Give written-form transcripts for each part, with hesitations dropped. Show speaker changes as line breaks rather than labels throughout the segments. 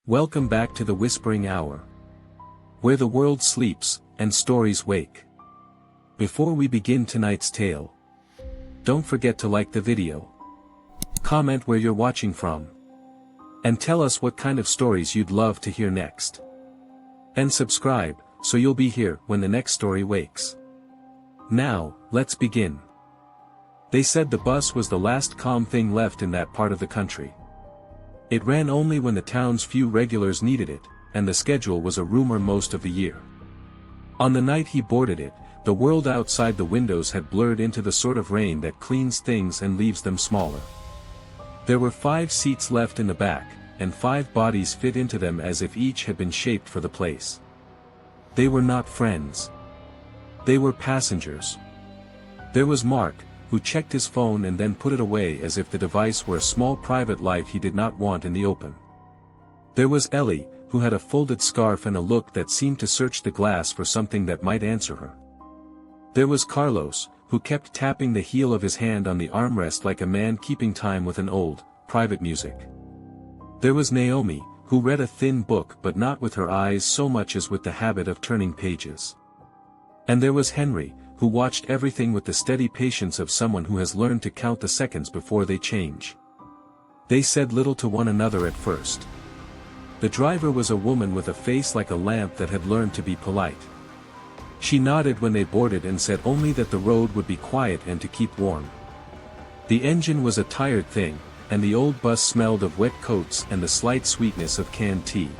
Welcome back to the Whispering Hour, where the world sleeps, and stories wake. Before we begin tonight's tale, don't forget to like the video, comment where you're watching from, and tell us what kind of stories you'd love to hear next. And subscribe, so you'll be here when the next story wakes. Now, let's begin. They said the bus was the last calm thing left in that part of the country. It ran only when the town's few regulars needed it, and the schedule was a rumor most of the year. On the night he boarded it, the world outside the windows had blurred into the sort of rain that cleans things and leaves them smaller. There were 5 seats left in the back, and 5 bodies fit into them as if each had been shaped for the place. They were not friends. They were passengers. There was Mark, who checked his phone and then put it away as if the device were a small private life he did not want in the open. There was Ellie, who had a folded scarf and a look that seemed to search the glass for something that might answer her. There was Carlos, who kept tapping the heel of his hand on the armrest like a man keeping time with an old, private music. There was Naomi, who read a thin book but not with her eyes so much as with the habit of turning pages. And there was Henry, who watched everything with the steady patience of someone who has learned to count the seconds before they change. They said little to one another at first. The driver was a woman with a face like a lamp that had learned to be polite. She nodded when they boarded and said only that the road would be quiet and to keep warm. The engine was a tired thing, and the old bus smelled of wet coats and the slight sweetness of canned tea.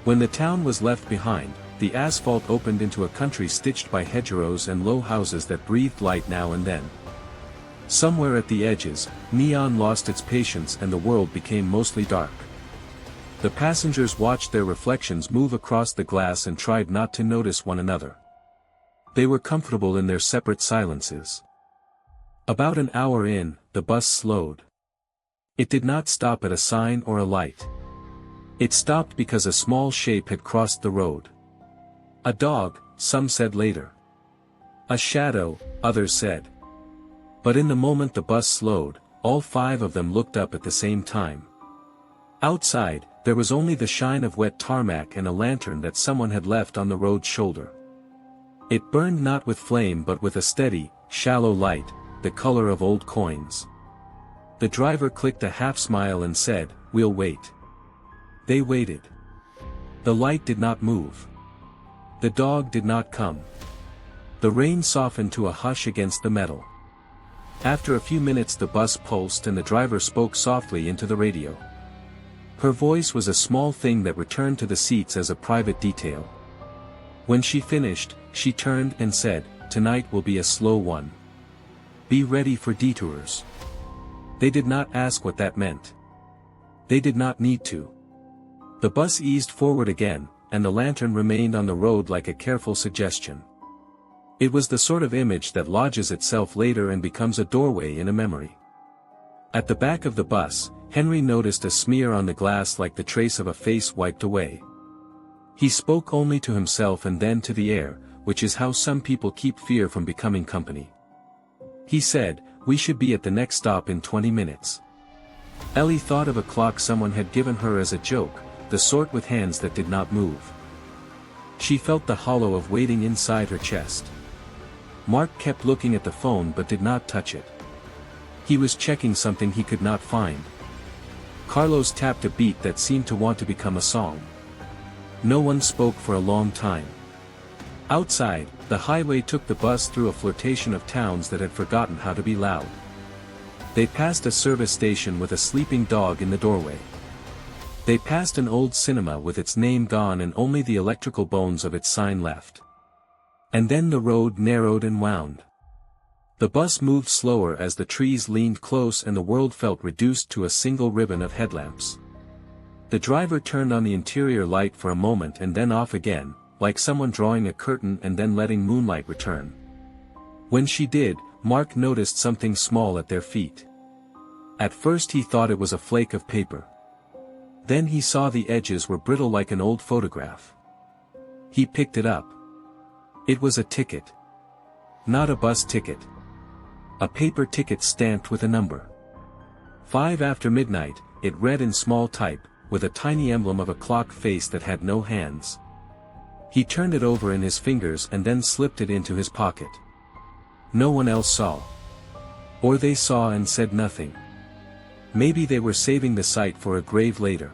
When the town was left behind, the asphalt opened into a country stitched by hedgerows and low houses that breathed light now and then. Somewhere at the edges, neon lost its patience and the world became mostly dark. The passengers watched their reflections move across the glass and tried not to notice one another. They were comfortable in their separate silences. About an hour in, the bus slowed. It did not stop at a sign or a light. It stopped because a small shape had crossed the road. A dog, some said later. A shadow, others said. But in the moment the bus slowed, all 5 of them looked up at the same time. Outside, there was only the shine of wet tarmac and a lantern that someone had left on the road's shoulder. It burned not with flame but with a steady, shallow light, the color of old coins. The driver clicked a half-smile and said, "We'll wait." They waited. The light did not move. The dog did not come. The rain softened to a hush against the metal. After a few minutes the bus pulsed and the driver spoke softly into the radio. Her voice was a small thing that returned to the seats as a private detail. When she finished, she turned and said, "Tonight will be a slow one. Be ready for detours." They did not ask what that meant. They did not need to. The bus eased forward again, and the lantern remained on the road like a careful suggestion. It was the sort of image that lodges itself later and becomes a doorway in a memory. At the back of the bus, Henry noticed a smear on the glass like the trace of a face wiped away. He spoke only to himself and then to the air, which is how some people keep fear from becoming company. He said, "We should be at the next stop in 20 minutes. Ellie thought of a clock someone had given her as a joke, the sort with hands that did not move. She felt the hollow of waiting inside her chest. Mark kept looking at the phone but did not touch it. He was checking something he could not find. Carlos tapped a beat that seemed to want to become a song. No one spoke for a long time. Outside, the highway took the bus through a flirtation of towns that had forgotten how to be loud. They passed a service station with a sleeping dog in the doorway. They passed an old cinema with its name gone and only the electrical bones of its sign left. And then the road narrowed and wound. The bus moved slower as the trees leaned close and the world felt reduced to a single ribbon of headlamps. The driver turned on the interior light for a moment and then off again, like someone drawing a curtain and then letting moonlight return. When she did, Mark noticed something small at their feet. At first he thought it was a flake of paper. Then he saw the edges were brittle like an old photograph. He picked it up. It was a ticket. Not a bus ticket. A paper ticket stamped with a number. 5 after midnight, it read in small type, with a tiny emblem of a clock face that had no hands. He turned it over in his fingers and then slipped it into his pocket. No one else saw. Or they saw and said nothing. Maybe they were saving the sight for a grave later.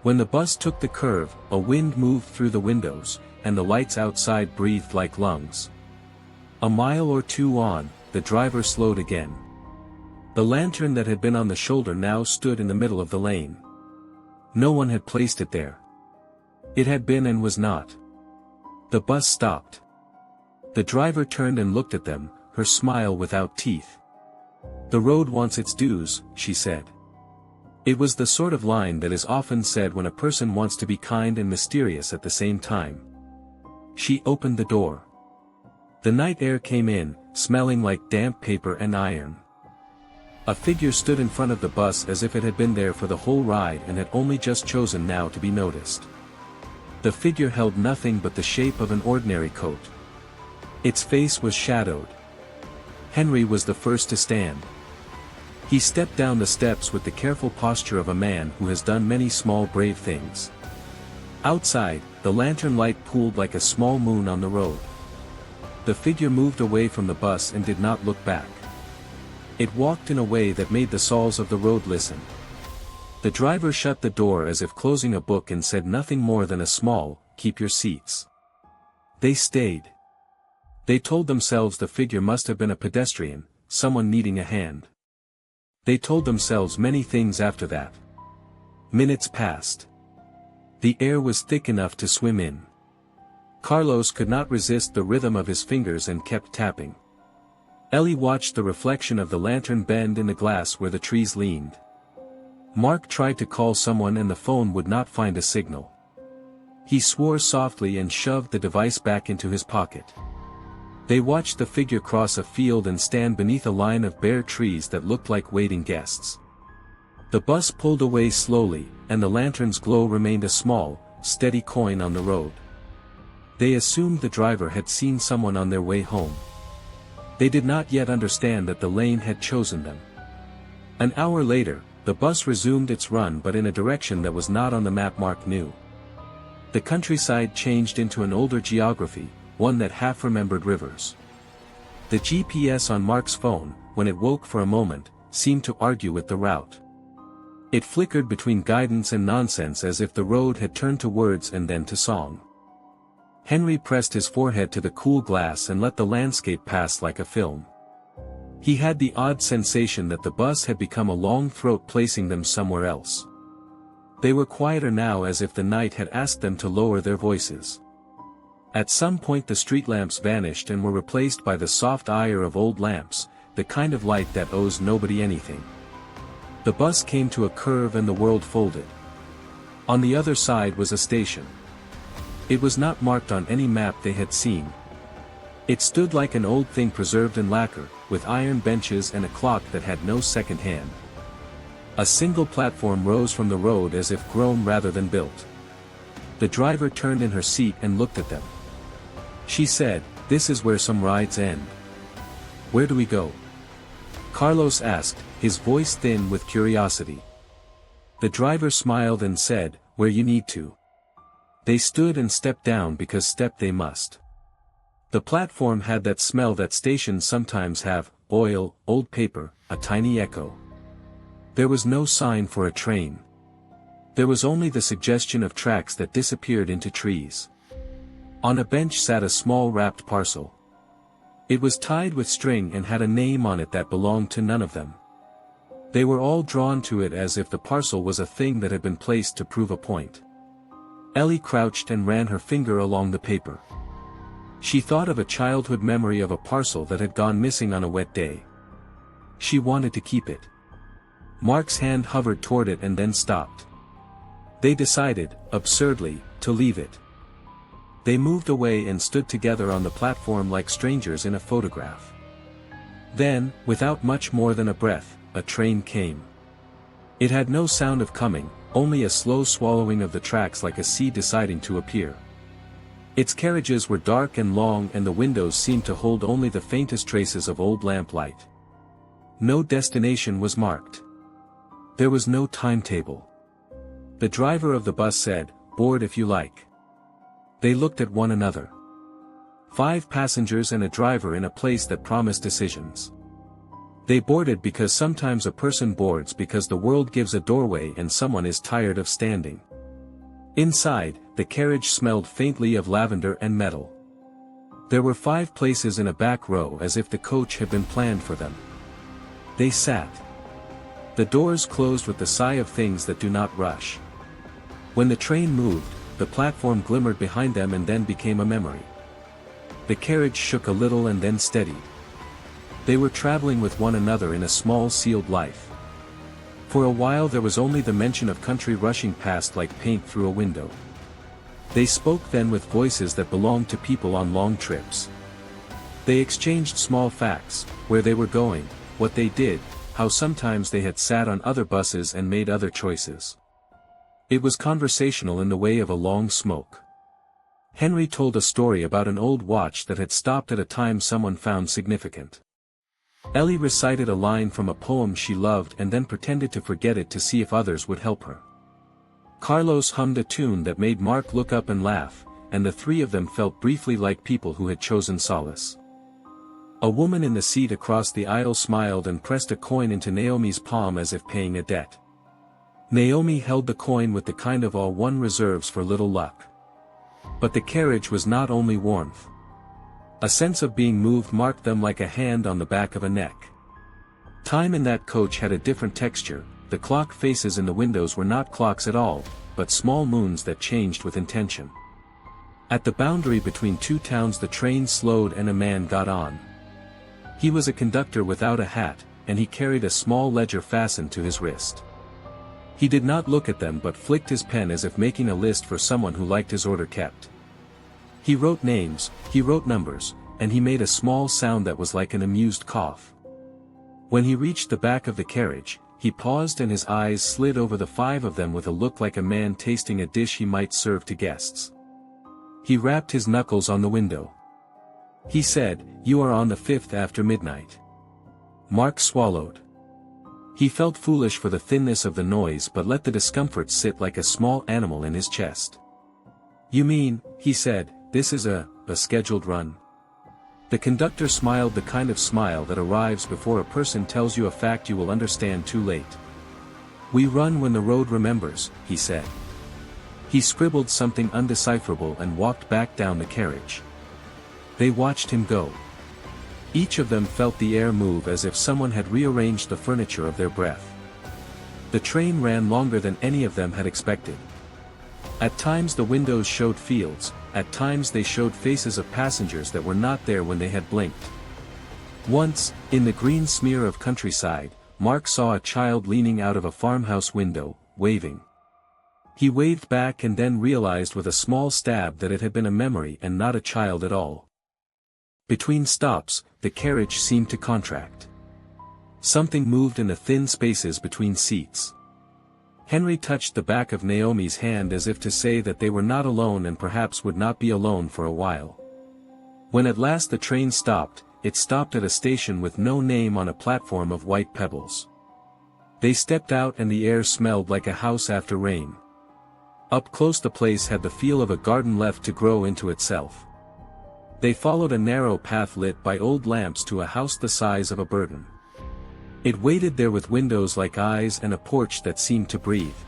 When the bus took the curve, a wind moved through the windows, and the lights outside breathed like lungs. A mile or two on, the driver slowed again. The lantern that had been on the shoulder now stood in the middle of the lane. No one had placed it there. It had been and was not. The bus stopped. The driver turned and looked at them, her smile without teeth. "The road wants its dues," she said. It was the sort of line that is often said when a person wants to be kind and mysterious at the same time. She opened the door. The night air came in, smelling like damp paper and iron. A figure stood in front of the bus as if it had been there for the whole ride and had only just chosen now to be noticed. The figure held nothing but the shape of an ordinary coat. Its face was shadowed. Henry was the first to stand. He stepped down the steps with the careful posture of a man who has done many small brave things. Outside, the lantern light pooled like a small moon on the road. The figure moved away from the bus and did not look back. It walked in a way that made the souls of the road listen. The driver shut the door as if closing a book and said nothing more than a small, "Keep your seats." They stayed. They told themselves the figure must have been a pedestrian, someone needing a hand. They told themselves many things after that. Minutes passed. The air was thick enough to swim in. Carlos could not resist the rhythm of his fingers and kept tapping. Ellie watched the reflection of the lantern bend in the glass where the trees leaned. Mark tried to call someone and the phone would not find a signal. He swore softly and shoved the device back into his pocket. They watched the figure cross a field and stand beneath a line of bare trees that looked like waiting guests. The bus pulled away slowly, and the lantern's glow remained a small, steady coin on the road. They assumed the driver had seen someone on their way home. They did not yet understand that the lane had chosen them. An hour later, the bus resumed its run but in a direction that was not on the map Mark knew. The countryside changed into an older geography, one that half remembered rivers. The GPS on Mark's phone, when it woke for a moment, seemed to argue with the route. It flickered between guidance and nonsense as if the road had turned to words and then to song. Henry pressed his forehead to the cool glass and let the landscape pass like a film. He had the odd sensation that the bus had become a long throat placing them somewhere else. They were quieter now as if the night had asked them to lower their voices. At some point the street lamps vanished and were replaced by the soft ire of old lamps, the kind of light that owes nobody anything. The bus came to a curve and the world folded. On the other side was a station. It was not marked on any map they had seen. It stood like an old thing preserved in lacquer, with iron benches and a clock that had no second hand. A single platform rose from the road as if grown rather than built. The driver turned in her seat and looked at them. She said, "This is where some rides end." "Where do we go?" Carlos asked, his voice thin with curiosity. The driver smiled and said, "Where you need to." They stood and stepped down because step they must. The platform had that smell that stations sometimes have: oil, old paper, a tiny echo. There was no sign for a train. There was only the suggestion of tracks that disappeared into trees. On a bench sat a small wrapped parcel. It was tied with string and had a name on it that belonged to none of them. They were all drawn to it as if the parcel was a thing that had been placed to prove a point. Ellie crouched and ran her finger along the paper. She thought of a childhood memory of a parcel that had gone missing on a wet day. She wanted to keep it. Mark's hand hovered toward it and then stopped. They decided, absurdly, to leave it. They moved away and stood together on the platform like strangers in a photograph. Then, without much more than a breath, a train came. It had no sound of coming, only a slow swallowing of the tracks like a sea deciding to appear. Its carriages were dark and long and the windows seemed to hold only the faintest traces of old lamplight. No destination was marked. There was no timetable. The driver of the bus said, "Board if you like." They looked at one another. 5 passengers and a driver in a place that promised decisions. They boarded because sometimes a person boards because the world gives a doorway and someone is tired of standing. Inside, the carriage smelled faintly of lavender and metal. There were 5 places in a back row as if the coach had been planned for them. They sat. The doors closed with the sigh of things that do not rush. When the train moved, the platform glimmered behind them and then became a memory. The carriage shook a little and then steadied. They were traveling with one another in a small sealed life. For a while there was only the mention of country rushing past like paint through a window. They spoke then with voices that belonged to people on long trips. They exchanged small facts, where they were going, what they did, how sometimes they had sat on other buses and made other choices. It was conversational in the way of a long smoke. Henry told a story about an old watch that had stopped at a time someone found significant. Ellie recited a line from a poem she loved and then pretended to forget it to see if others would help her. Carlos hummed a tune that made Mark look up and laugh, and the 3 of them felt briefly like people who had chosen solace. A woman in the seat across the aisle smiled and pressed a coin into Naomi's palm as if paying a debt. Naomi held the coin with the kind of awe one reserves for little luck. But the carriage was not only warmth. A sense of being moved marked them like a hand on the back of a neck. Time in that coach had a different texture. The clock faces in the windows were not clocks at all, but small moons that changed with intention. At the boundary between 2 towns the train slowed and a man got on. He was a conductor without a hat, and he carried a small ledger fastened to his wrist. He did not look at them but flicked his pen as if making a list for someone who liked his order kept. He wrote names, he wrote numbers, and he made a small sound that was like an amused cough. When he reached the back of the carriage, he paused and his eyes slid over the 5 of them with a look like a man tasting a dish he might serve to guests. He rapped his knuckles on the window. He said, "You are on the 5th after midnight." Mark swallowed. He felt foolish for the thinness of the noise but let the discomfort sit like a small animal in his chest. "You mean," he said, "this is a scheduled run?" The conductor smiled the kind of smile that arrives before a person tells you a fact you will understand too late. "We run when the road remembers," he said. He scribbled something undecipherable and walked back down the carriage. They watched him go. Each of them felt the air move as if someone had rearranged the furniture of their breath. The train ran longer than any of them had expected. At times the windows showed fields, at times they showed faces of passengers that were not there when they had blinked. Once, in the green smear of countryside, Mark saw a child leaning out of a farmhouse window, waving. He waved back and then realized with a small stab that it had been a memory and not a child at all. Between stops, the carriage seemed to contract. Something moved in the thin spaces between seats. Henry touched the back of Naomi's hand as if to say that they were not alone and perhaps would not be alone for a while. When at last the train stopped, it stopped at a station with no name on a platform of white pebbles. They stepped out and the air smelled like a house after rain. Up close the place had the feel of a garden left to grow into itself. They followed a narrow path lit by old lamps to a house the size of a burden. It waited there with windows like eyes and a porch that seemed to breathe.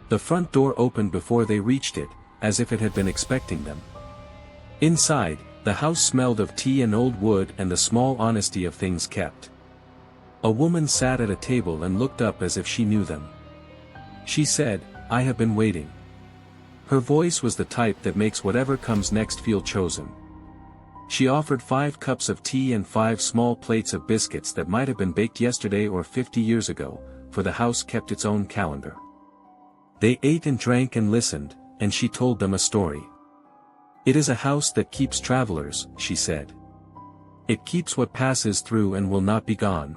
The front door opened before they reached it, as if it had been expecting them. Inside, the house smelled of tea and old wood and the small honesty of things kept. A woman sat at a table and looked up as if she knew them. She said, "I have been waiting." Her voice was the type that makes whatever comes next feel chosen. She offered 5 cups of tea and 5 small plates of biscuits that might have been baked yesterday or 50 years ago, for the house kept its own calendar. They ate and drank and listened, and she told them a story. "It is a house that keeps travelers," she said. "It keeps what passes through and will not be gone."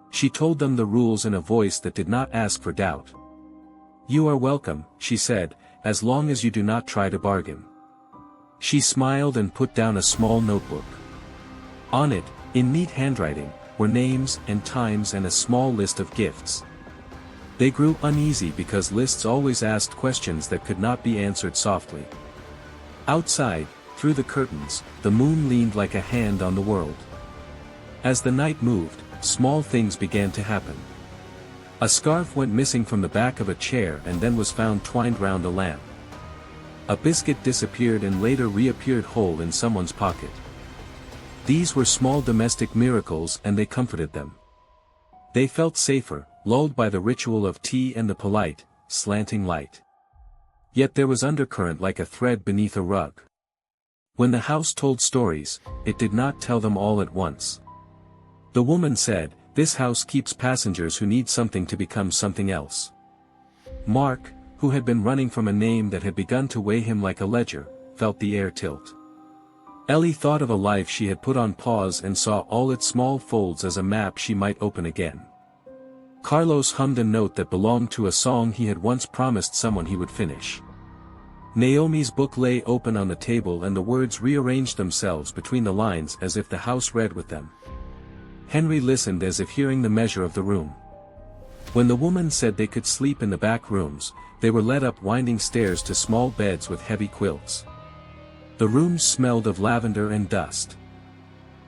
She told them the rules in a voice that did not ask for doubt. "You are welcome," she said, "as long as you do not try to bargain." She smiled and put down a small notebook. On it, in neat handwriting, were names and times and a small list of gifts. They grew uneasy because lists always asked questions that could not be answered softly. Outside, through the curtains, the moon leaned like a hand on the world. As the night moved, small things began to happen. A scarf went missing from the back of a chair and then was found twined round a lamp. A biscuit disappeared and later reappeared whole in someone's pocket. These were small domestic miracles and they comforted them. They felt safer, lulled by the ritual of tea and the polite, slanting light. Yet there was undercurrent like a thread beneath a rug. When the house told stories, it did not tell them all at once. The woman said, "This house keeps passengers who need something to become something else." Mark, who had been running from a name that had begun to weigh him like a ledger, felt the air tilt. Ellie thought of a life she had put on pause and saw all its small folds as a map she might open again. Carlos hummed a note that belonged to a song he had once promised someone he would finish. Naomi's book lay open on the table and the words rearranged themselves between the lines as if the house read with them. Henry listened as if hearing the measure of the room. When the woman said they could sleep in the back rooms, they were led up winding stairs to small beds with heavy quilts. The rooms smelled of lavender and dust.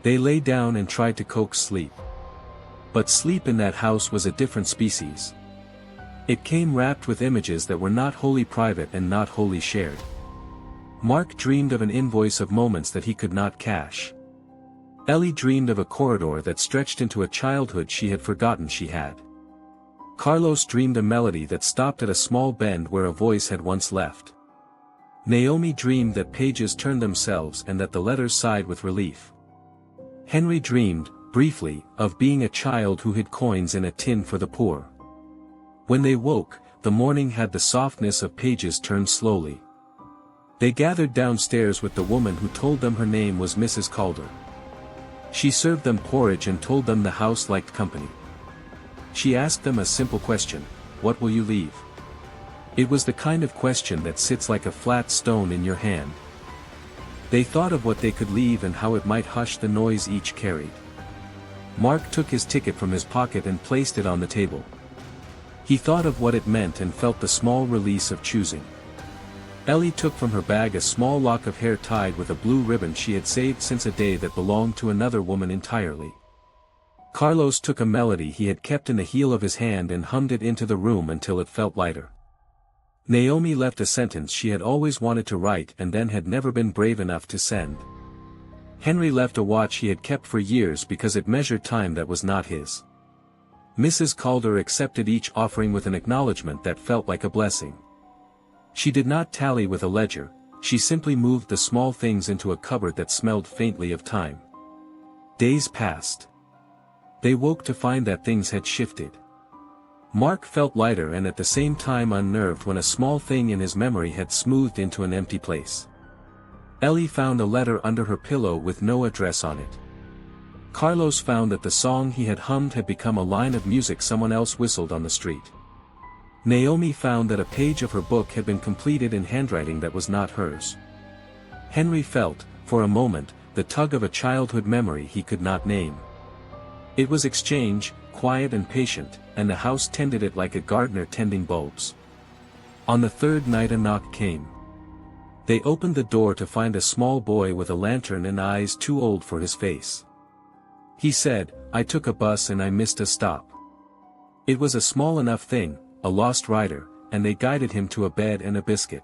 They lay down and tried to coax sleep. But sleep in that house was a different species. It came wrapped with images that were not wholly private and not wholly shared. Mark dreamed of an invoice of moments that he could not cash. Ellie dreamed of a corridor that stretched into a childhood she had forgotten she had. Carlos dreamed a melody that stopped at a small bend where a voice had once left. Naomi dreamed that pages turned themselves and that the letters sighed with relief. Henry dreamed, briefly, of being a child who hid coins in a tin for the poor. When they woke, the morning had the softness of pages turned slowly. They gathered downstairs with the woman who told them her name was Mrs. Calder. She served them porridge and told them the house liked company. She asked them a simple question: "What will you leave?" It was the kind of question that sits like a flat stone in your hand. They thought of what they could leave and how it might hush the noise each carried. Mark took his ticket from his pocket and placed it on the table. He thought of what it meant and felt the small release of choosing. Ellie took from her bag a small lock of hair tied with a blue ribbon she had saved since a day that belonged to another woman entirely. Carlos took a melody he had kept in the heel of his hand and hummed it into the room until it felt lighter. Naomi left a sentence she had always wanted to write and then had never been brave enough to send. Henry left a watch he had kept for years because it measured time that was not his. Mrs. Calder accepted each offering with an acknowledgement that felt like a blessing. She did not tally with a ledger, she simply moved the small things into a cupboard that smelled faintly of time. Days passed. They woke to find that things had shifted. Mark felt lighter and at the same time unnerved when a small thing in his memory had smoothed into an empty place. Ellie found a letter under her pillow with no address on it. Carlos found that the song he had hummed had become a line of music someone else whistled on the street. Naomi found that a page of her book had been completed in handwriting that was not hers. Henry felt, for a moment, the tug of a childhood memory he could not name. It was exchange, quiet and patient, and the house tended it like a gardener tending bulbs. On the third night a knock came. They opened the door to find a small boy with a lantern and eyes too old for his face. He said, "I took a bus and I missed a stop." It was a small enough thing, a lost rider, and they guided him to a bed and a biscuit.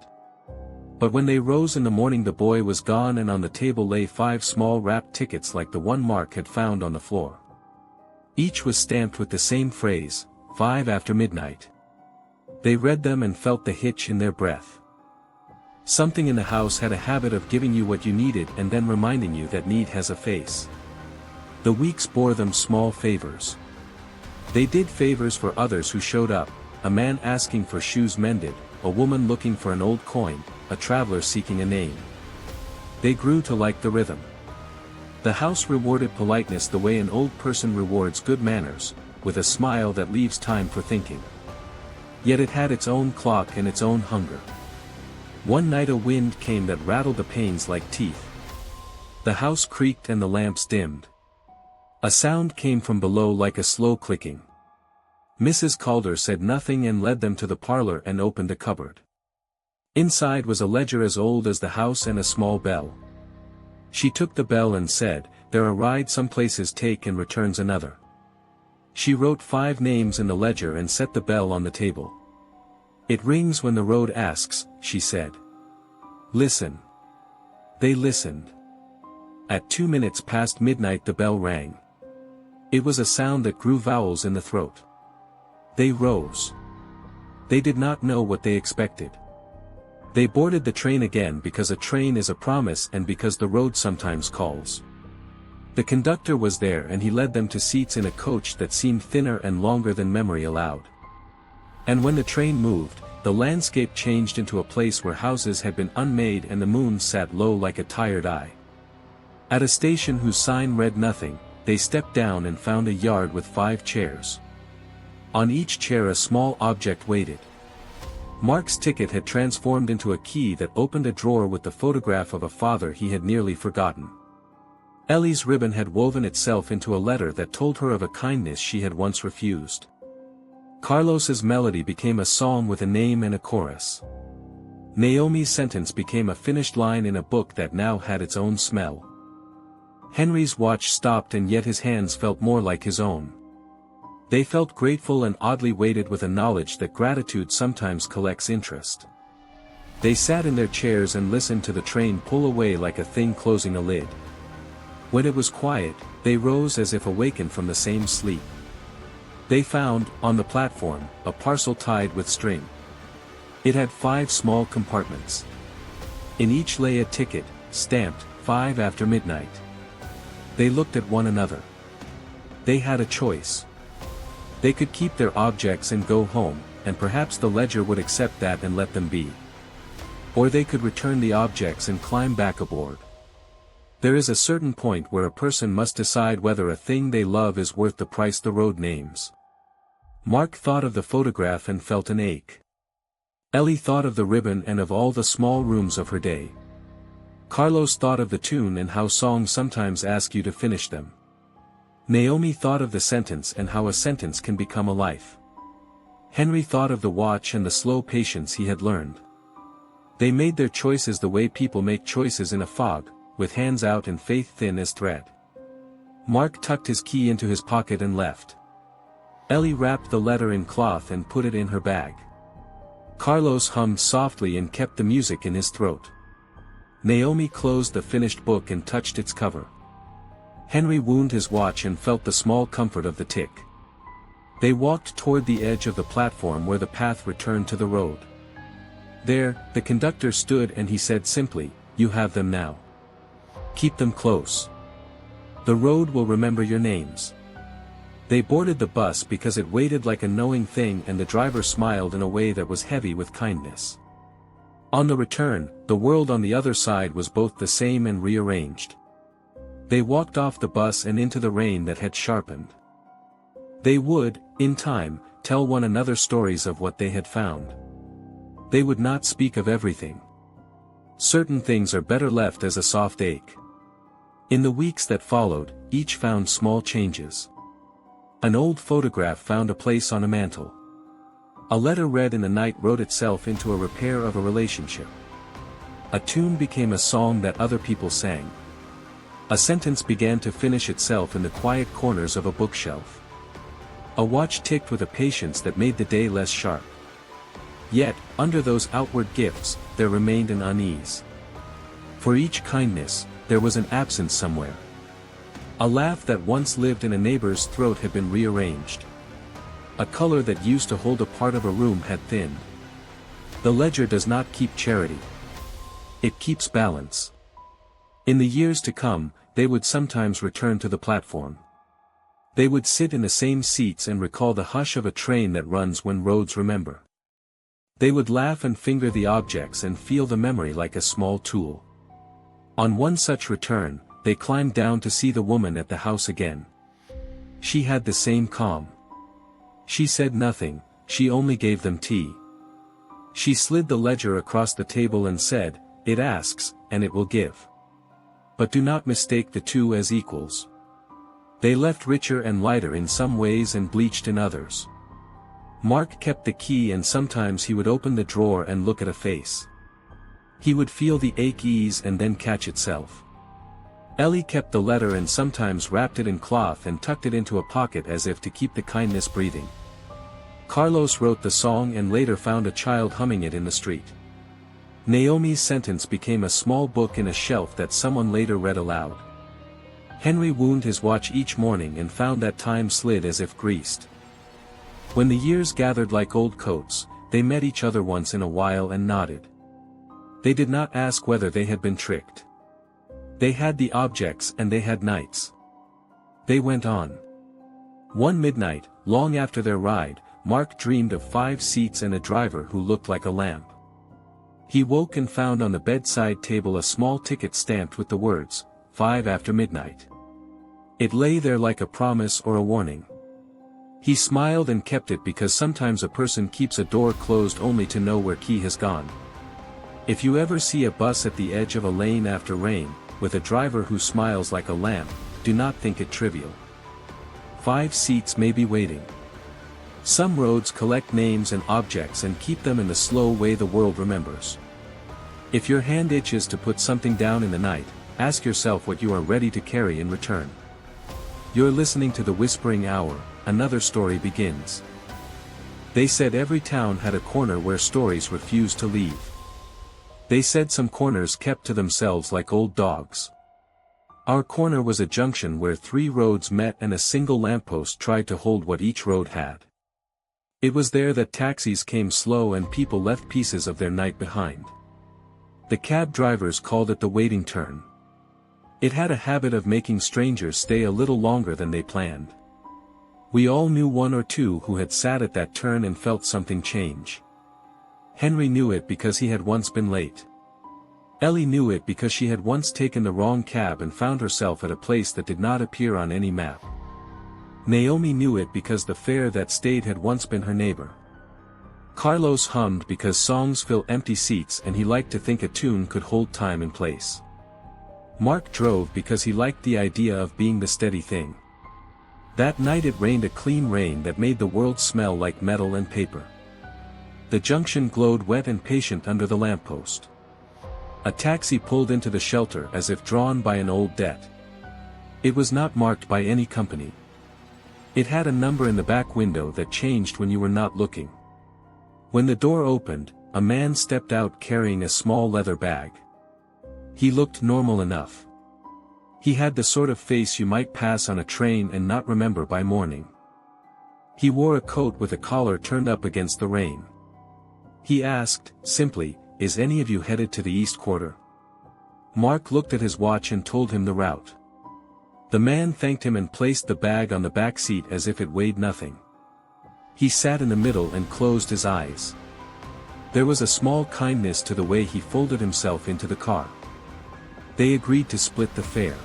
But when they rose in the morning the boy was gone and on the table lay 5 small wrapped tickets like the one Mark had found on the floor. Each was stamped with the same phrase, 5 after midnight. They read them and felt the hitch in their breath. Something in the house had a habit of giving you what you needed and then reminding you that need has a face. The weeks bore them small favors. They did favors for others who showed up, a man asking for shoes mended, a woman looking for an old coin, a traveler seeking a name. They grew to like the rhythm. The house rewarded politeness the way an old person rewards good manners, with a smile that leaves time for thinking. Yet it had its own clock and its own hunger. One night a wind came that rattled the panes like teeth. The house creaked and the lamps dimmed. A sound came from below like a slow clicking. Mrs. Calder said nothing and led them to the parlor and opened a cupboard. Inside was a ledger as old as the house and a small bell. She took the bell and said, "There a ride some places take and returns another." She wrote 5 names in the ledger and set the bell on the table. "It rings when the road asks," she said. "Listen." They listened. At 2 minutes past midnight the bell rang. It was a sound that grew vowels in the throat. They rose. They did not know what they expected. They boarded the train again because a train is a promise and because the road sometimes calls. The conductor was there and he led them to seats in a coach that seemed thinner and longer than memory allowed. And when the train moved, the landscape changed into a place where houses had been unmade and the moon sat low like a tired eye. At a station whose sign read nothing, they stepped down and found a yard with 5 chairs. On each chair a small object waited. Mark's ticket had transformed into a key that opened a drawer with the photograph of a father he had nearly forgotten. Ellie's ribbon had woven itself into a letter that told her of a kindness she had once refused. Carlos's melody became a song with a name and a chorus. Naomi's sentence became a finished line in a book that now had its own smell. Henry's watch stopped and yet his hands felt more like his own. They felt grateful and oddly weighted with a knowledge that gratitude sometimes collects interest. They sat in their chairs and listened to the train pull away like a thing closing a lid. When it was quiet, they rose as if awakened from the same sleep. They found, on the platform, a parcel tied with string. It had 5 small compartments. In each lay a ticket, stamped, 5 after midnight. They looked at one another. They had a choice. They could keep their objects and go home, and perhaps the ledger would accept that and let them be. Or they could return the objects and climb back aboard. There is a certain point where a person must decide whether a thing they love is worth the price the road names. Mark thought of the photograph and felt an ache. Ellie thought of the ribbon and of all the small rooms of her day. Carlos thought of the tune and how songs sometimes ask you to finish them. Naomi thought of the sentence and how a sentence can become a life. Henry thought of the watch and the slow patience he had learned. They made their choices the way people make choices in a fog, with hands out and faith thin as thread. Mark tucked his key into his pocket and left. Ellie wrapped the letter in cloth and put it in her bag. Carlos hummed softly and kept the music in his throat. Naomi closed the finished book and touched its cover. Henry wound his watch and felt the small comfort of the tick. They walked toward the edge of the platform where the path returned to the road. There, the conductor stood and he said simply, "You have them now. Keep them close. The road will remember your names." They boarded the bus because it waited like a knowing thing and the driver smiled in a way that was heavy with kindness. On the return, the world on the other side was both the same and rearranged. They walked off the bus and into the rain that had sharpened. They would, in time, tell one another stories of what they had found. They would not speak of everything. Certain things are better left as a soft ache. In the weeks that followed, each found small changes. An old photograph found a place on a mantel. A letter read in the night wrote itself into a repair of a relationship. A tune became a song that other people sang. A sentence began to finish itself in the quiet corners of a bookshelf. A watch ticked with a patience that made the day less sharp. Yet, under those outward gifts, there remained an unease. For each kindness, there was an absence somewhere. A laugh that once lived in a neighbor's throat had been rearranged. A color that used to hold a part of a room had thinned. The ledger does not keep charity. It keeps balance. In the years to come, they would sometimes return to the platform. They would sit in the same seats and recall the hush of a train that runs when roads remember. They would laugh and finger the objects and feel the memory like a small tool. On one such return, they climbed down to see the woman at the house again. She had the same calm. She said nothing, she only gave them tea. She slid the ledger across the table and said, "It asks, and it will give. But do not mistake the two as equals." They left richer and lighter in some ways and bleached in others. Mark kept the key, and sometimes he would open the drawer and look at a face. He would feel the ache ease and then catch itself. Ellie kept the letter and sometimes wrapped it in cloth and tucked it into a pocket as if to keep the kindness breathing. Carlos wrote the song and later found a child humming it in the street. Naomi's sentence became a small book in a shelf that someone later read aloud. Henry wound his watch each morning and found that time slid as if greased. When the years gathered like old coats, they met each other once in a while and nodded. They did not ask whether they had been tricked. They had the objects and they had nights. They went on. One midnight, long after their ride, Mark dreamed of 5 seats and a driver who looked like a lamp. He woke and found on the bedside table a small ticket stamped with the words, 5 after midnight. It lay there like a promise or a warning. He smiled and kept it because sometimes a person keeps a door closed only to know where key has gone. If you ever see a bus at the edge of a lane after rain, with a driver who smiles like a lamp, do not think it trivial. 5 seats may be waiting. Some roads collect names and objects and keep them in the slow way the world remembers. If your hand itches to put something down in the night, ask yourself what you are ready to carry in return. You're listening to The Whispering Hour, another story begins. They said every town had a corner where stories refused to leave. They said some corners kept to themselves like old dogs. Our corner was a junction where 3 roads met and a single lamppost tried to hold what each road had. It was there that taxis came slow and people left pieces of their night behind. The cab drivers called it the waiting turn. It had a habit of making strangers stay a little longer than they planned. We all knew 1 or 2 who had sat at that turn and felt something change. Henry knew it because he had once been late. Ellie knew it because she had once taken the wrong cab and found herself at a place that did not appear on any map. Naomi knew it because the fare that stayed had once been her neighbor. Carlos hummed because songs fill empty seats and he liked to think a tune could hold time and place. Mark drove because he liked the idea of being the steady thing. That night it rained, a clean rain that made the world smell like metal and paper. The junction glowed wet and patient under the lamppost. A taxi pulled into the shelter as if drawn by an old debt. It was not marked by any company. It had a number in the back window that changed when you were not looking. When the door opened, a man stepped out carrying a small leather bag. He looked normal enough. He had the sort of face you might pass on a train and not remember by morning. He wore a coat with a collar turned up against the rain. He asked, simply, "Is any of you headed to the East Quarter?" Mark looked at his watch and told him the route. The man thanked him and placed the bag on the back seat as if it weighed nothing. He sat in the middle and closed his eyes. There was a small kindness to the way he folded himself into the car. They agreed to split the fare.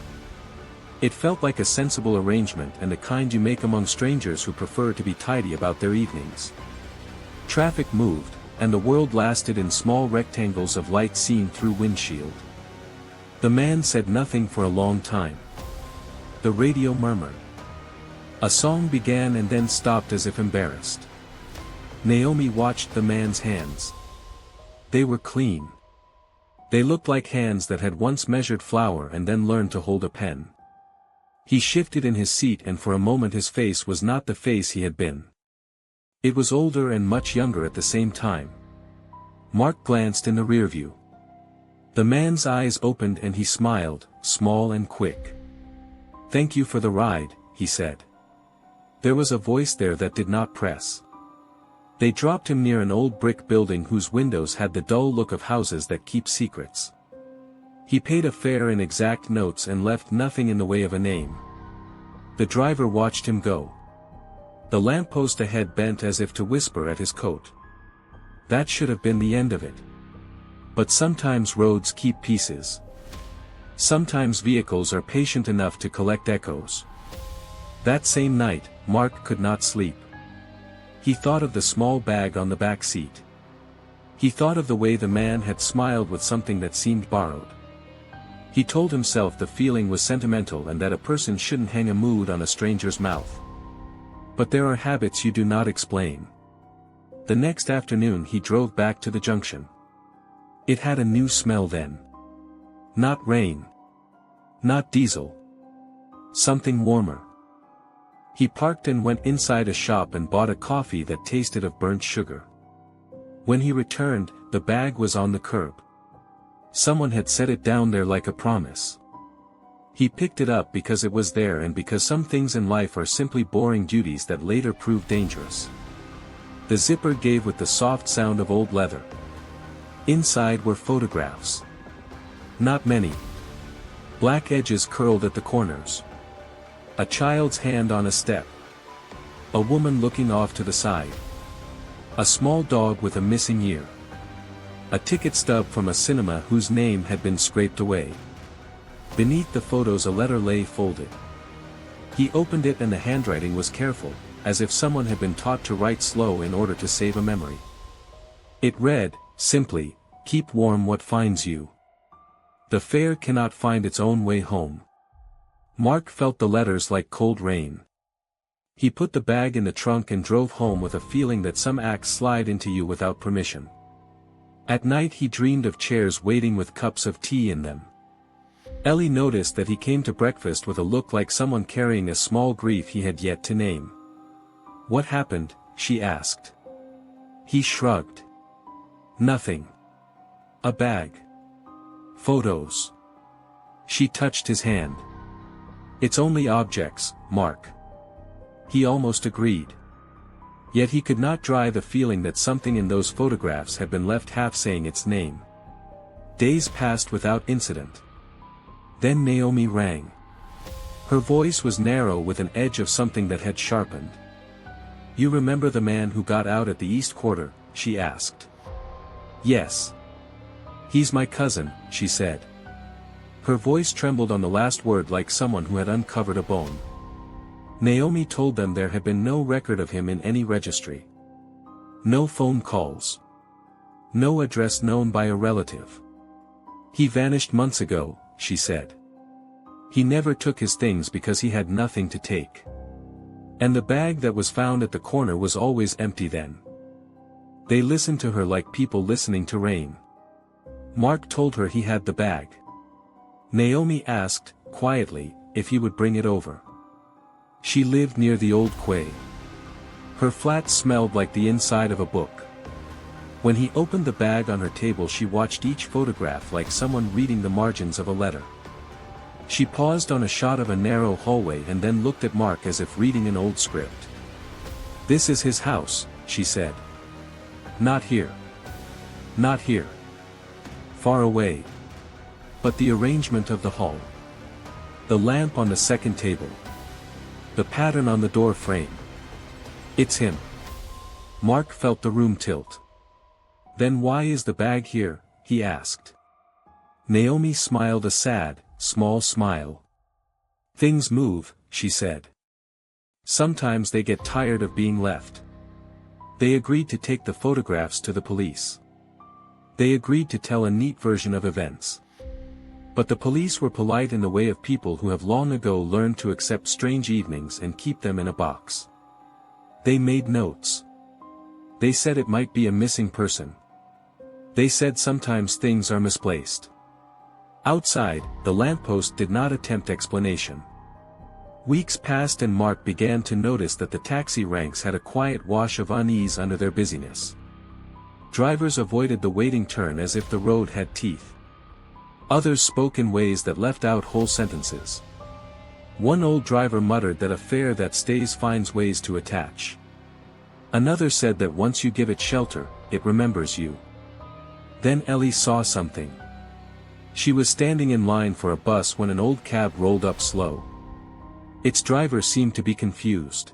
It felt like a sensible arrangement and the kind you make among strangers who prefer to be tidy about their evenings. Traffic moved, and the world lasted in small rectangles of light seen through windshield. The man said nothing for a long time. The radio murmured. A song began and then stopped as if embarrassed. Naomi watched the man's hands. They were clean. They looked like hands that had once measured flour and then learned to hold a pen. He shifted in his seat and for a moment his face was not the face he had been. It was older and much younger at the same time. Mark glanced in the rearview. The man's eyes opened and he smiled, small and quick. "Thank you for the ride," he said. There was a voice there that did not press. They dropped him near an old brick building whose windows had the dull look of houses that keep secrets. He paid a fare in exact notes and left nothing in the way of a name. The driver watched him go. The lamppost ahead bent as if to whisper at his coat. That should have been the end of it. But sometimes roads keep pieces. Sometimes vehicles are patient enough to collect echoes. That same night, Mark could not sleep. He thought of the small bag on the back seat. He thought of the way the man had smiled with something that seemed borrowed. He told himself the feeling was sentimental and that a person shouldn't hang a mood on a stranger's mouth. But there are habits you do not explain. The next afternoon he drove back to the junction. It had a new smell then. Not rain. Not diesel. Something warmer. He parked and went inside a shop and bought a coffee that tasted of burnt sugar. When he returned, the bag was on the curb. Someone had set it down there like a promise. He picked it up because it was there and because some things in life are simply boring duties that later prove dangerous. The zipper gave with the soft sound of old leather. Inside were photographs. Not many. Black edges curled at the corners. A child's hand on a step. A woman looking off to the side. A small dog with a missing ear. A ticket stub from a cinema whose name had been scraped away. Beneath the photos a letter lay folded. He opened it and the handwriting was careful, as if someone had been taught to write slow in order to save a memory. It read, simply, "Keep warm what finds you. The fare cannot find its own way home." Mark felt the letters like cold rain. He put the bag in the trunk and drove home with a feeling that some acts slide into you without permission. At night he dreamed of chairs waiting with cups of tea in them. Ellie noticed that he came to breakfast with a look like someone carrying a small grief he had yet to name. "What happened?" she asked. He shrugged. "Nothing. A bag. Photos." She touched his hand. "It's only objects, Mark." He almost agreed. Yet he could not dry the feeling that something in those photographs had been left half saying its name. Days passed without incident. Then Naomi rang. Her voice was narrow with an edge of something that had sharpened. "You remember the man who got out at the East Quarter?" she asked. "Yes. He's my cousin," she said. Her voice trembled on the last word like someone who had uncovered a bone. Naomi told them there had been no record of him in any registry. No phone calls. No address known by a relative. "He vanished months ago," she said. "He never took his things because he had nothing to take. And the bag that was found at the corner was always empty then." They listened to her like people listening to rain. Mark told her he had the bag. Naomi asked, quietly, if he would bring it over. She lived near the old quay. Her flat smelled like the inside of a book. When he opened the bag on her table she watched each photograph like someone reading the margins of a letter. She paused on a shot of a narrow hallway and then looked at Mark as if reading an old script. "This is his house," she said. "Not here. Not here. Far away. But the arrangement of the hall. The lamp on the second table. The pattern on the door frame. It's him." Mark felt the room tilt. "Then why is the bag here?" he asked. Naomi smiled a sad, small smile. "Things move," she said. "Sometimes they get tired of being left." They agreed to take the photographs to the police. They agreed to tell a neat version of events. But the police were polite in the way of people who have long ago learned to accept strange evenings and keep them in a box. They made notes. They said it might be a missing person. They said sometimes things are misplaced. Outside, the lamppost did not attempt explanation. Weeks passed and Mark began to notice that the taxi ranks had a quiet wash of unease under their busyness. Drivers avoided the waiting turn as if the road had teeth. Others spoke in ways that left out whole sentences. One old driver muttered that a fare that stays finds ways to attach. Another said that once you give it shelter, it remembers you. Then Ellie saw something. She was standing in line for a bus when an old cab rolled up slow. Its driver seemed to be confused.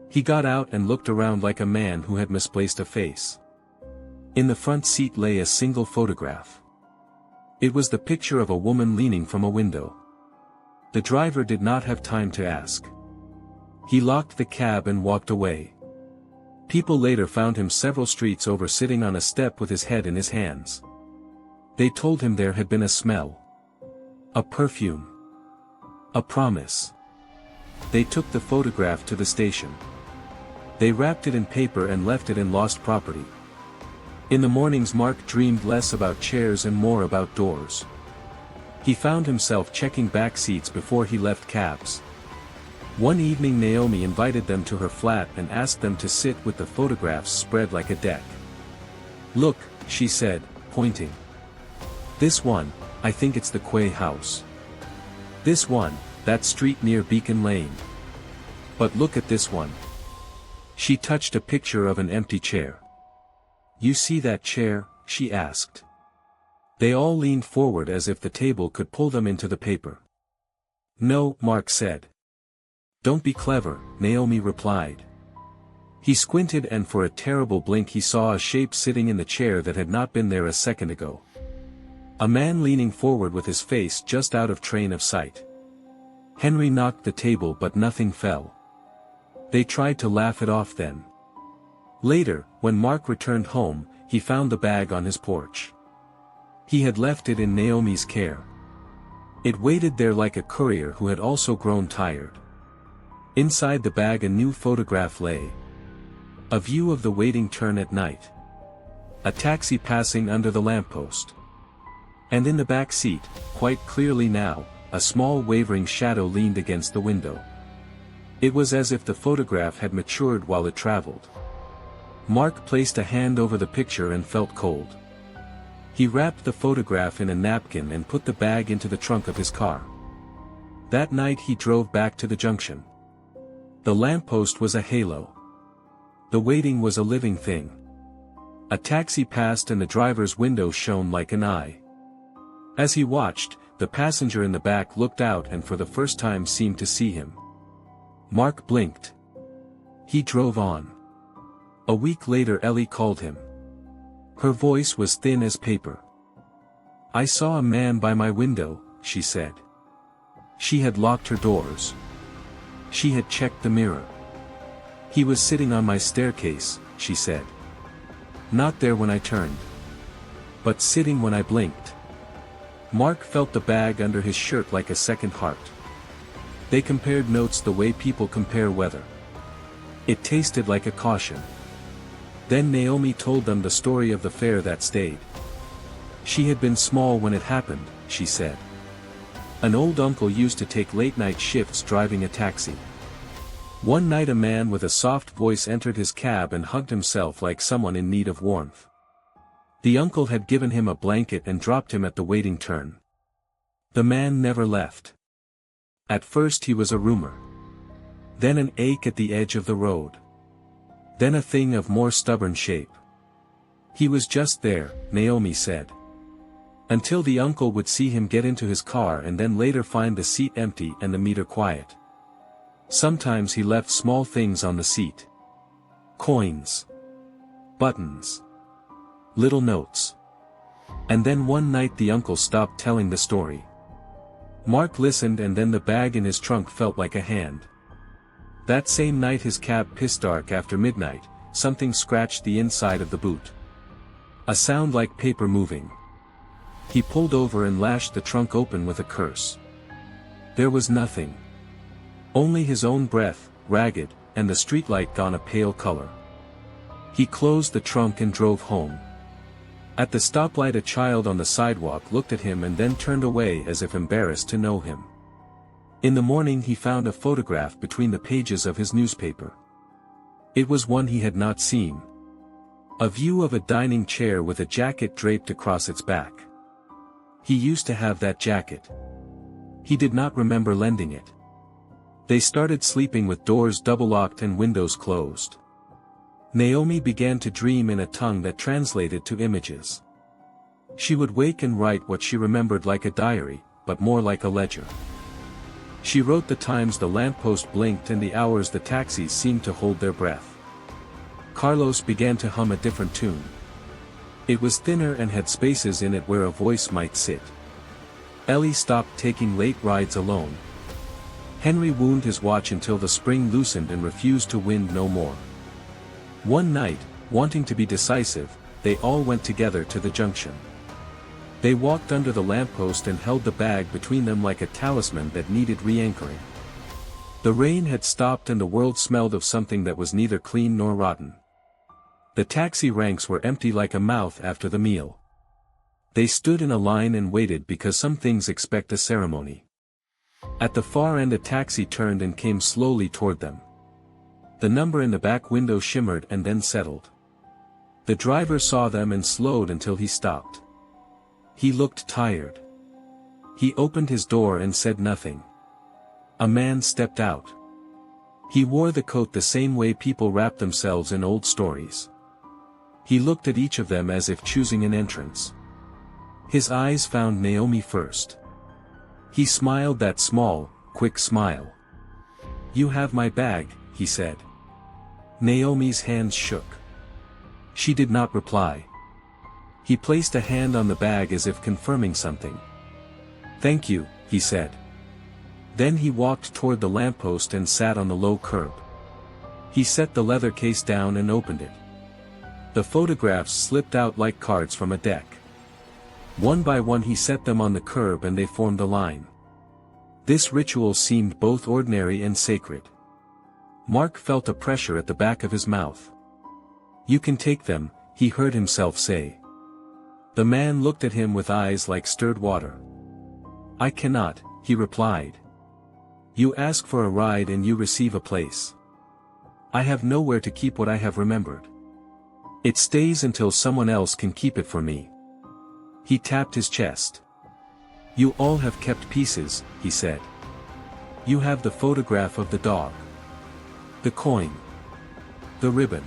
He got out and looked around like a man who had misplaced a face. In the front seat lay a single photograph. It was the picture of a woman leaning from a window. The driver did not have time to ask. He locked the cab and walked away. People later found him several streets over sitting on a step with his head in his hands. They told him there had been a smell. A perfume. A promise. They took the photograph to the station. They wrapped it in paper and left it in lost property. In the mornings Mark dreamed less about chairs and more about doors. He found himself checking back seats before he left cabs. One evening Naomi invited them to her flat and asked them to sit with the photographs spread like a deck. "Look," she said, pointing. "This one, I think it's the Quay house. This one, that street near Beacon Lane. But look at this one." She touched a picture of an empty chair. "You see that chair?" she asked. They all leaned forward as if the table could pull them into the paper. "No," Mark said. "Don't be clever," Naomi replied. He squinted and for a terrible blink he saw a shape sitting in the chair that had not been there a second ago. A man leaning forward with his face just out of train of sight. Henry knocked the table but nothing fell. They tried to laugh it off then. Later, when Mark returned home, he found the bag on his porch. He had left it in Naomi's care. It waited there like a courier who had also grown tired. Inside the bag a new photograph lay. A view of the waiting turn at night. A taxi passing under the lamppost. And in the back seat, quite clearly now, a small wavering shadow leaned against the window. It was as if the photograph had matured while it traveled. Mark placed a hand over the picture and felt cold. He wrapped the photograph in a napkin and put the bag into the trunk of his car. That night he drove back to the junction. The lamppost was a halo. The waiting was a living thing. A taxi passed and the driver's window shone like an eye. As he watched, the passenger in the back looked out and for the first time seemed to see him. Mark blinked. He drove on. A week later Ellie called him. Her voice was thin as paper. "I saw a man by my window," she said. She had locked her doors. She had checked the mirror. "He was sitting on my staircase," she said. "Not there when I turned. But sitting when I blinked." Mark felt the bag under his shirt like a second heart. They compared notes the way people compare weather. It tasted like a caution. Then Naomi told them the story of the fair that stayed. She had been small when it happened, she said. An old uncle used to take late-night shifts driving a taxi. One night a man with a soft voice entered his cab and hugged himself like someone in need of warmth. The uncle had given him a blanket and dropped him at the waiting turn. The man never left. At first he was a rumor. Then an ache at the edge of the road. Then a thing of more stubborn shape. He was just there, Naomi said. Until the uncle would see him get into his car and then later find the seat empty and the meter quiet. Sometimes he left small things on the seat. Coins. Buttons. Little notes. And then one night the uncle stopped telling the story. Mark listened and then the bag in his trunk felt like a hand. That same night his cab pissed dark after midnight, something scratched the inside of the boot. A sound like paper moving. He pulled over and lashed the trunk open with a curse. There was nothing. Only his own breath, ragged, and the streetlight gone a pale color. He closed the trunk and drove home. At the stoplight a child on the sidewalk looked at him and then turned away as if embarrassed to know him. In the morning he found a photograph between the pages of his newspaper. It was one he had not seen. A view of a dining chair with a jacket draped across its back. He used to have that jacket. He did not remember lending it. They started sleeping with doors double-locked and windows closed. Naomi began to dream in a tongue that translated to images. She would wake and write what she remembered like a diary, but more like a ledger. She wrote the times the lamppost blinked and the hours the taxis seemed to hold their breath. Carlos began to hum a different tune. It was thinner and had spaces in it where a voice might sit. Ellie stopped taking late rides alone. Henry wound his watch until the spring loosened and refused to wind no more. One night, wanting to be decisive, they all went together to the junction. They walked under the lamppost and held the bag between them like a talisman that needed re-anchoring. The rain had stopped and the world smelled of something that was neither clean nor rotten. The taxi ranks were empty like a mouth after the meal. They stood in a line and waited because some things expect a ceremony. At the far end a taxi turned and came slowly toward them. The number in the back window shimmered and then settled. The driver saw them and slowed until he stopped. He looked tired. He opened his door and said nothing. A man stepped out. He wore the coat the same way people wrap themselves in old stories. He looked at each of them as if choosing an entrance. His eyes found Naomi first. He smiled that small, quick smile. "You have my bag," he said. Naomi's hands shook. She did not reply. He placed a hand on the bag as if confirming something. "Thank you," he said. Then he walked toward the lamppost and sat on the low curb. He set the leather case down and opened it. The photographs slipped out like cards from a deck. One by one he set them on the curb and they formed a line. This ritual seemed both ordinary and sacred. Mark felt a pressure at the back of his mouth. "You can take them," he heard himself say. The man looked at him with eyes like stirred water. "I cannot," he replied. "You ask for a ride and you receive a place. I have nowhere to keep what I have remembered. It stays until someone else can keep it for me." He tapped his chest. "You all have kept pieces," he said. "You have the photograph of the dog. The coin. The ribbon.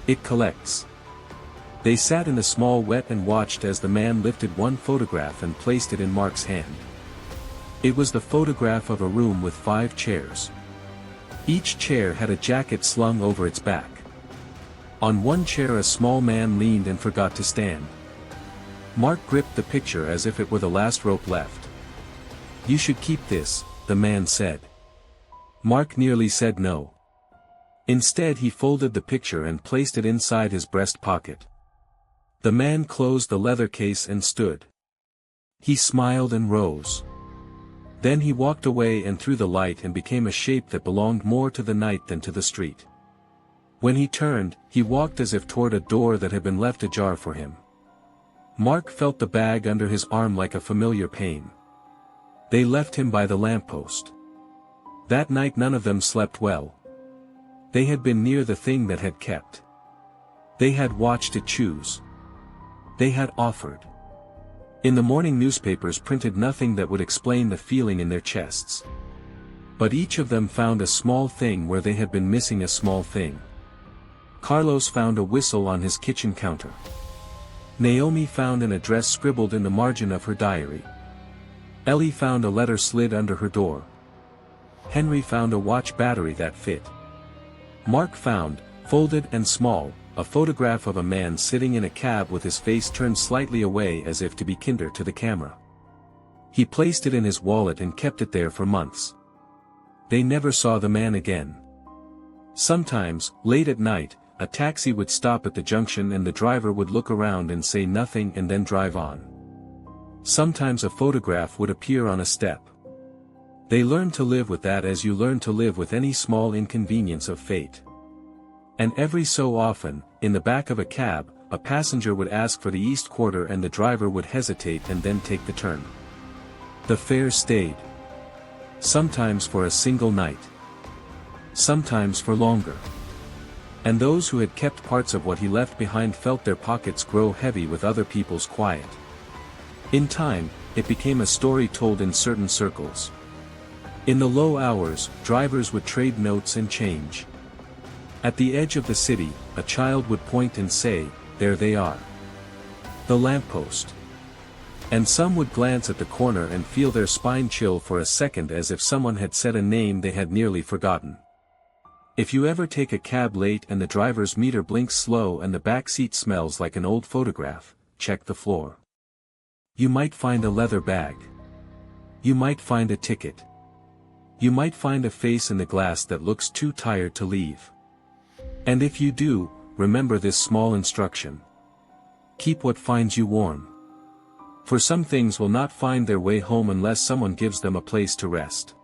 It collects." They sat in a small wet and watched as the man lifted one photograph and placed it in Mark's hand. It was the photograph of a room with 5 chairs. Each chair had a jacket slung over its back. On one chair a small man leaned and forgot to stand. Mark gripped the picture as if it were the last rope left. "You should keep this," the man said. Mark nearly said no. Instead he folded the picture and placed it inside his breast pocket. The man closed the leather case and stood. He smiled and rose. Then he walked away and through the light and became a shape that belonged more to the night than to the street. When he turned, he walked as if toward a door that had been left ajar for him. Mark felt the bag under his arm like a familiar pain. They left him by the lamppost. That night none of them slept well. They had been near the thing that had kept. They had watched it choose. They had offered. In the morning newspapers printed nothing that would explain the feeling in their chests. But each of them found a small thing where they had been missing a small thing. Carlos found a whistle on his kitchen counter. Naomi found an address scribbled in the margin of her diary. Ellie found a letter slid under her door. Henry found a watch battery that fit. Mark found, folded and small, a photograph of a man sitting in a cab with his face turned slightly away as if to be kinder to the camera. He placed it in his wallet and kept it there for months. They never saw the man again. Sometimes, late at night, a taxi would stop at the junction and the driver would look around and say nothing and then drive on. Sometimes a photograph would appear on a step. They learned to live with that as you learn to live with any small inconvenience of fate. And every so often, in the back of a cab, a passenger would ask for the East Quarter and the driver would hesitate and then take the turn. The fare stayed. Sometimes for a single night. Sometimes for longer. And those who had kept parts of what he left behind felt their pockets grow heavy with other people's quiet. In time, it became a story told in certain circles. In the low hours, drivers would trade notes and change. At the edge of the city, a child would point and say, "There they are. The lamppost." And some would glance at the corner and feel their spine chill for a second as if someone had said a name they had nearly forgotten. If you ever take a cab late and the driver's meter blinks slow and the back seat smells like an old photograph, check the floor. You might find a leather bag. You might find a ticket. You might find a face in the glass that looks too tired to leave. And if you do, remember this small instruction. Keep what finds you warm. For some things will not find their way home unless someone gives them a place to rest.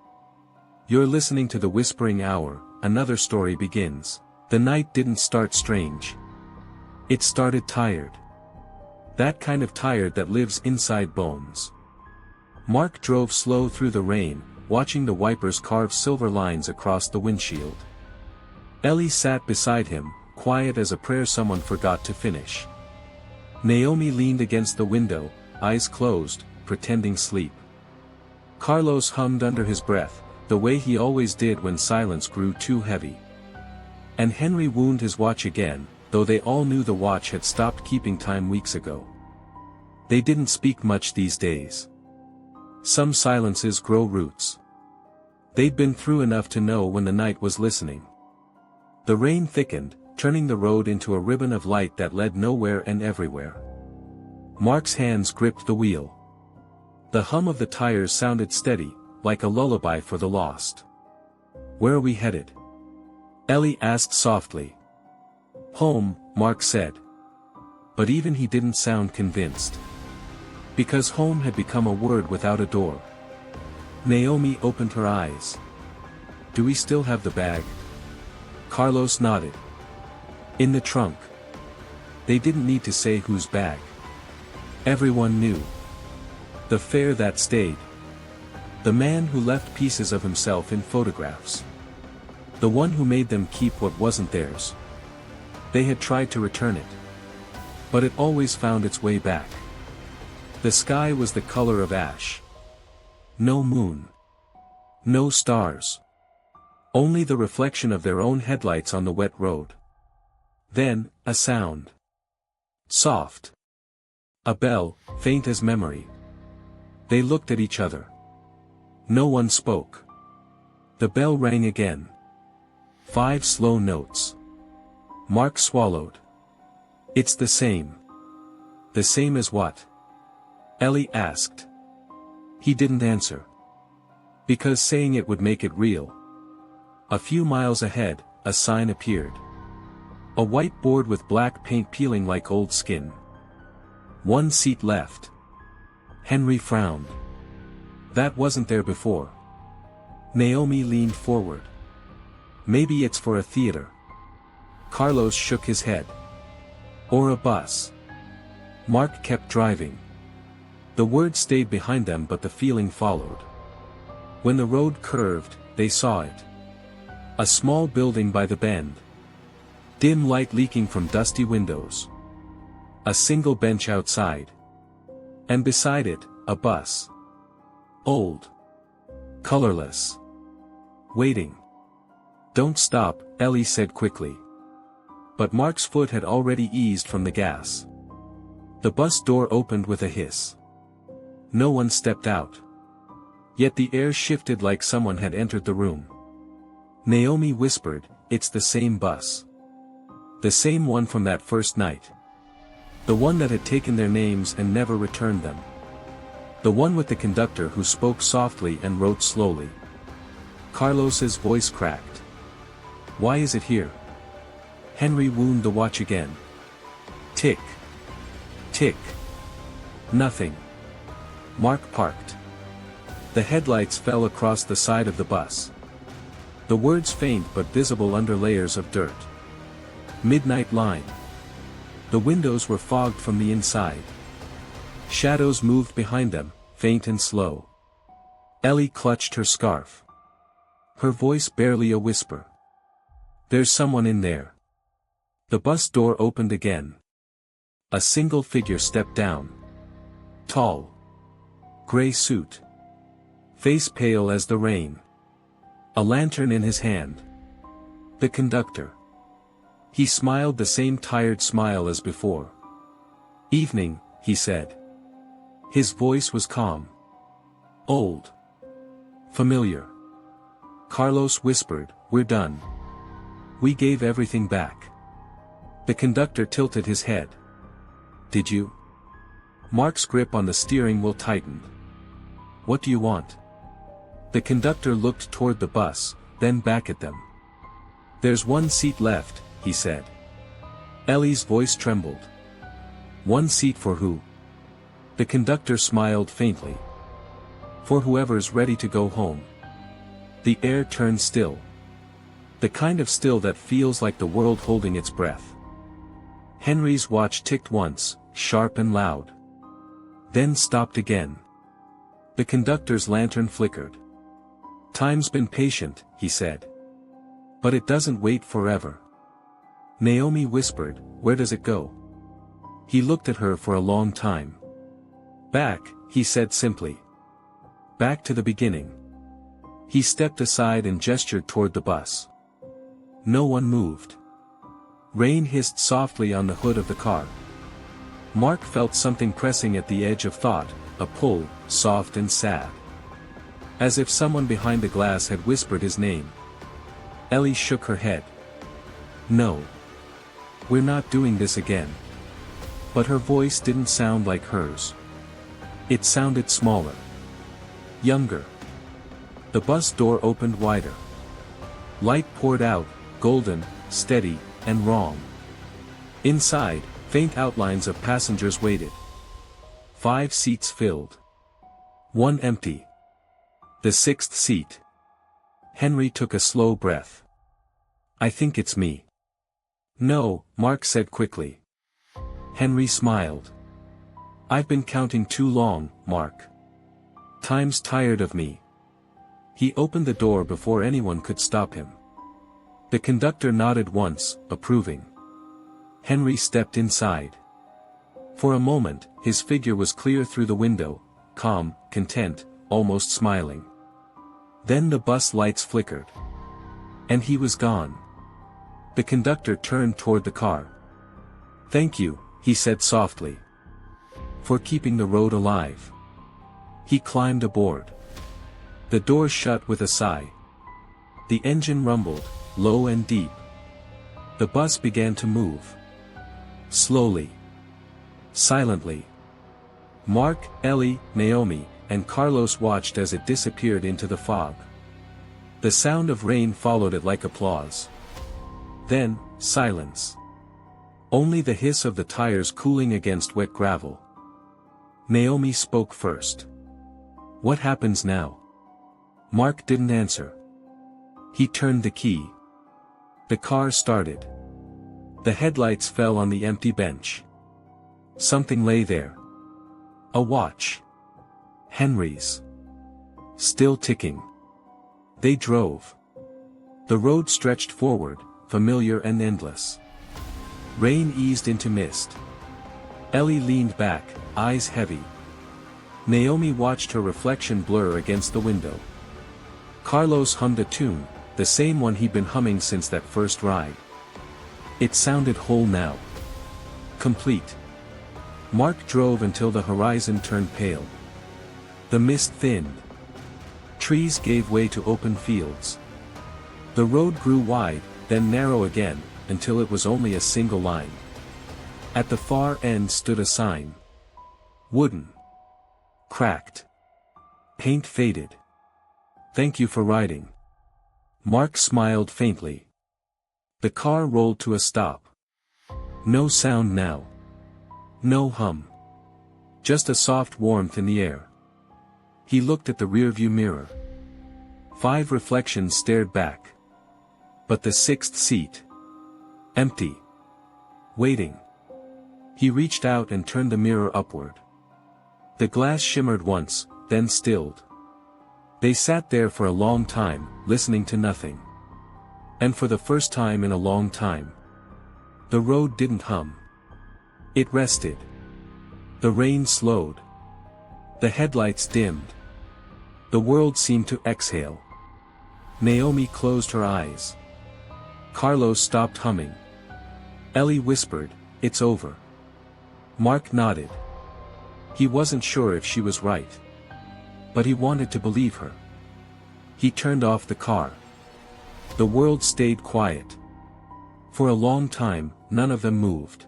You're listening to the Whispering Hour, another story begins. The night didn't start strange. It started tired. That kind of tired that lives inside bones. Mark drove slow through the rain, watching the wipers carve silver lines across the windshield. Ellie sat beside him, quiet as a prayer someone forgot to finish. Naomi leaned against the window, eyes closed, pretending sleep. Carlos hummed under his breath, the way he always did when silence grew too heavy. And Henry wound his watch again, though they all knew the watch had stopped keeping time weeks ago. They didn't speak much these days. Some silences grow roots. They'd been through enough to know when the night was listening. The rain thickened, turning the road into a ribbon of light that led nowhere and everywhere. Mark's hands gripped the wheel. The hum of the tires sounded steady, like a lullaby for the lost. "Where are we headed?" Ellie asked softly. "Home," Mark said. But even he didn't sound convinced. Because home had become a word without a door. Naomi opened her eyes. "Do we still have the bag?" Carlos nodded. "In the trunk." They didn't need to say whose bag. Everyone knew. The fare that stayed. The man who left pieces of himself in photographs. The one who made them keep what wasn't theirs. They had tried to return it. But it always found its way back. The sky was the color of ash. No moon. No stars. Only the reflection of their own headlights on the wet road. Then, a sound. Soft. A bell, faint as memory. They looked at each other. No one spoke. The bell rang again. 5 slow notes. Mark swallowed. "It's the same." "The same as what?" Ellie asked. He didn't answer. Because saying it would make it real. A few miles ahead, a sign appeared. A white board with black paint peeling like old skin. 1 seat left. Henry frowned. That wasn't there before. Naomi leaned forward. "Maybe it's for a theater." Carlos shook his head. "Or a bus." Mark kept driving. The word stayed behind them but the feeling followed. When the road curved, they saw it. A small building by the bend. Dim light leaking from dusty windows. A single bench outside. And beside it, a bus. Old. Colorless. Waiting. "Don't stop," Ellie said quickly. But Mark's foot had already eased from the gas. The bus door opened with a hiss. No one stepped out. Yet the air shifted like someone had entered the room. Naomi whispered, "It's the same bus. The same one from that first night. The one that had taken their names and never returned them. The one with the conductor who spoke softly and wrote slowly." Carlos's voice cracked. "Why is it here?" Henry wound the watch again. Tick. Tick. Nothing. Mark parked. The headlights fell across the side of the bus. The words faint but visible under layers of dirt. "Midnight Line." The windows were fogged from the inside. Shadows moved behind them, faint and slow. Ellie clutched her scarf. Her voice barely a whisper. "There's someone in there." The bus door opened again. A single figure stepped down. Tall. Gray suit. Face pale as the rain. A lantern in his hand. The conductor. He smiled the same tired smile as before. "Evening," he said. His voice was calm. Old. Familiar. Carlos whispered, "We're done. We gave everything back." The conductor tilted his head. "Did you?" Mark's grip on the steering wheel tightened. "What do you want?" The conductor looked toward the bus, then back at them. "There's 1 seat left," he said. Ellie's voice trembled. "1 seat for who?" The conductor smiled faintly. "For whoever's ready to go home." The air turned still. The kind of still that feels like the world holding its breath. Henry's watch ticked once, sharp and loud. Then stopped again. The conductor's lantern flickered. "Time's been patient," he said. "But it doesn't wait forever." Naomi whispered, "Where does it go?" He looked at her for a long time. "Back," he said simply. "Back to the beginning." He stepped aside and gestured toward the bus. No one moved. Rain hissed softly on the hood of the car. Mark felt something pressing at the edge of thought, a pull, soft and sad. As if someone behind the glass had whispered his name. Ellie shook her head. "No. We're not doing this again." But her voice didn't sound like hers. It sounded smaller. Younger. The bus door opened wider. Light poured out, golden, steady, and wrong. Inside, faint outlines of passengers waited. 5 seats filled. 1 empty. The 6th seat. Henry took a slow breath. "I think it's me." "No," Mark said quickly. Henry smiled. "I've been counting too long, Mark. Time's tired of me." He opened the door before anyone could stop him. The conductor nodded once, approving. Henry stepped inside. For a moment, his figure was clear through the window, calm, content, almost smiling. Then the bus lights flickered. And he was gone. The conductor turned toward the car. "Thank you," he said softly. "For keeping the road alive." He climbed aboard. The door shut with a sigh. The engine rumbled, low and deep. The bus began to move. Slowly. Silently. Mark, Ellie, Naomi, and Carlos watched as it disappeared into the fog. The sound of rain followed it like applause. Then, silence. Only the hiss of the tires cooling against wet gravel. Naomi spoke first. "What happens now?" Mark didn't answer. He turned the key. The car started. The headlights fell on the empty bench. Something lay there. A watch. Henry's. Still ticking. They drove. The road stretched forward, familiar and endless. Rain eased into mist. Ellie leaned back, eyes heavy. Naomi watched her reflection blur against the window. Carlos hummed a tune, the same one he'd been humming since that first ride. It sounded whole now. Complete. Mark drove until the horizon turned pale. The mist thinned. Trees gave way to open fields. The road grew wide, then narrow again, until it was only a single line. At the far end stood a sign. Wooden. Cracked. Paint faded. "Thank you for riding." Mark smiled faintly. The car rolled to a stop. No sound now. No hum. Just a soft warmth in the air. He looked at the rearview mirror. 5 reflections stared back. But the 6th seat. Empty. Waiting. He reached out and turned the mirror upward. The glass shimmered once, then stilled. They sat there for a long time, listening to nothing. And for the first time in a long time. The road didn't hum. It rested. The rain slowed. The headlights dimmed. The world seemed to exhale. Naomi closed her eyes. Carlos stopped humming. Ellie whispered, "It's over." Mark nodded. He wasn't sure if she was right. But he wanted to believe her. He turned off the car. The world stayed quiet. For a long time, none of them moved.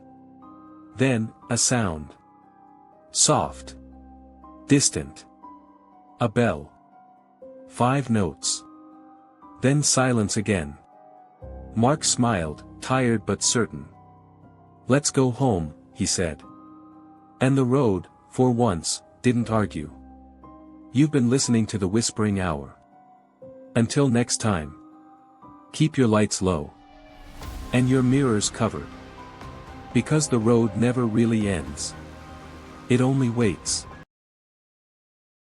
Then, a sound. Soft. Distant. A bell. 5 notes. Then silence again. Mark smiled, tired but certain. "Let's go home," he said. And the road, for once, didn't argue. "You've been listening to the Whispering Hour. Until next time. Keep your lights low. And your mirrors covered. Because the road never really ends. It only waits.